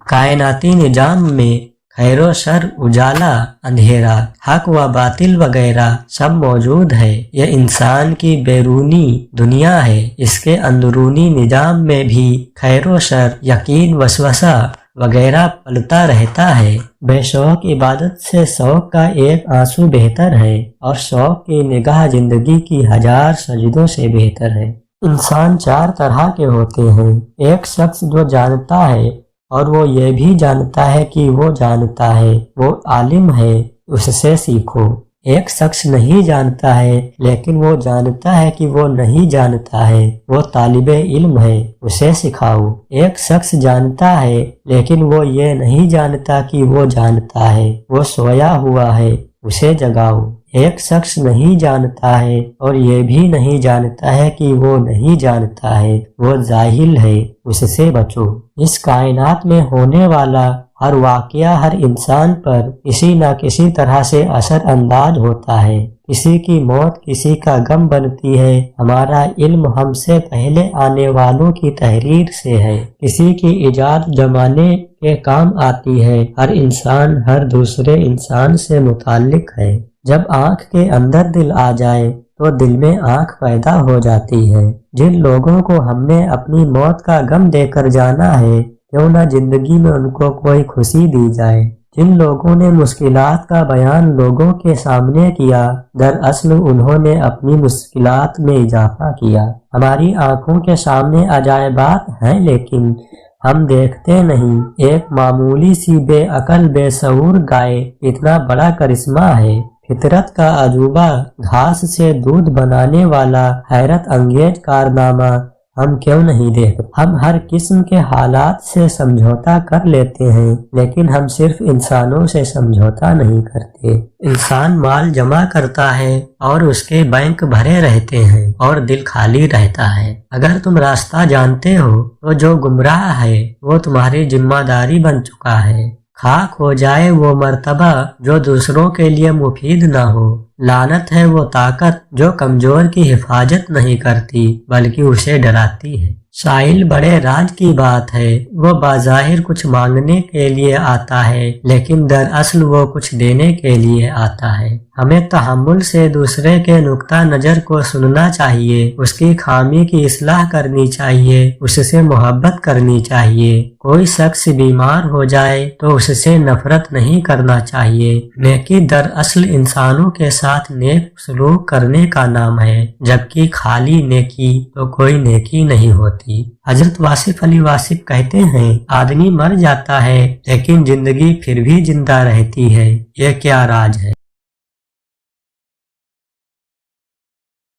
कायनाती निजाम में खैरो शर, उजाला अंधेरा, हक व बातिल वगैरह सब मौजूद है। यह इंसान की बैरूनी दुनिया है। इसके अंदरूनी निजाम में भी खैरो शर, यकीन, वसवसा वगैरह पलता रहता है। बेशौक इबादत से शौक का एक आंसू बेहतर है और शौक की निगाह जिंदगी की 1000 सजदों से बेहतर है। इंसान 4 तरह के होते हैं। एक शख्स जो जानता है और वो ये भी जानता है कि वो जानता है, वो आलिम है, उससे सीखो। एक शख्स नहीं जानता है लेकिन वो जानता है कि वो नहीं जानता है, वो तालिबे इल्म है, उसे सिखाओ। एक शख्स जानता है लेकिन वो ये नहीं जानता कि वो जानता है, वो सोया हुआ है, उसे जगाओ। एक शख्स नहीं जानता है और ये भी नहीं जानता है कि वो नहीं जानता है, वो जाहिल है, उससे बचो। इस कायनात में होने वाला हर वाकया हर इंसान पर किसी न किसी तरह से असर अंदाज होता है। किसी की मौत किसी का गम बनती है। हमारा इल्म हमसे पहले आने वालों की तहरीर से है। किसी की इजाद जमाने के काम आती है। हर इंसान हर दूसरे इंसान से मुताल्लिक है। जब आँख के अंदर दिल आ जाए तो दिल में आँख पैदा हो जाती है। जिन लोगों को हमने अपनी मौत का गम देकर जाना है, क्यों न जिंदगी में उनको कोई खुशी दी जाए। जिन लोगों ने मुश्किलात का बयान लोगों के सामने किया, दरअसल उन्होंने अपनी मुश्किलात में इजाफा किया। हमारी आंखों के सामने अजायबात हैं लेकिन हम देखते नहीं। एक मामूली सी बेअकल बेशऊर गाय इतना बड़ा करिश्मा है। फितरत का अजूबा, घास से दूध बनाने वाला हैरत अंगेज कारनामा हम क्यों नहीं देखते। हम हर किस्म के हालात से समझौता कर लेते हैं लेकिन हम सिर्फ इंसानों से समझौता नहीं करते। इंसान माल जमा करता है और उसके बैंक भरे रहते हैं और दिल खाली रहता है। अगर तुम रास्ता जानते हो तो जो गुमराह है वो तुम्हारी जिम्मेदारी बन चुका है। खाक हो जाए वो मर्तबा जो दूसरों के लिए मुफीद ना हो। लानत है वो ताकत जो कमजोर की हिफाजत नहीं करती बल्कि उसे डराती है। साहिल बड़े राज की बात है, वो बाज़ाहिर कुछ मांगने के लिए आता है लेकिन दरअसल वो कुछ देने के लिए आता है। हमें तहम्मुल से दूसरे के नुक्ता नजर को सुनना चाहिए, उसकी खामी की इस्लाह करनी चाहिए, उससे मोहब्बत करनी चाहिए। कोई शख्स बीमार हो जाए तो उससे नफरत नहीं करना चाहिए। नेकी दरअसल इंसानों के साथ नेक सलूक करने का नाम है, जबकि खाली नेकी तो कोई नेकी नहीं होती। हजरत वासिफ अली वासिफ कहते हैं, आदमी मर जाता है लेकिन जिंदगी फिर भी जिंदा रहती है। ये क्या राज है।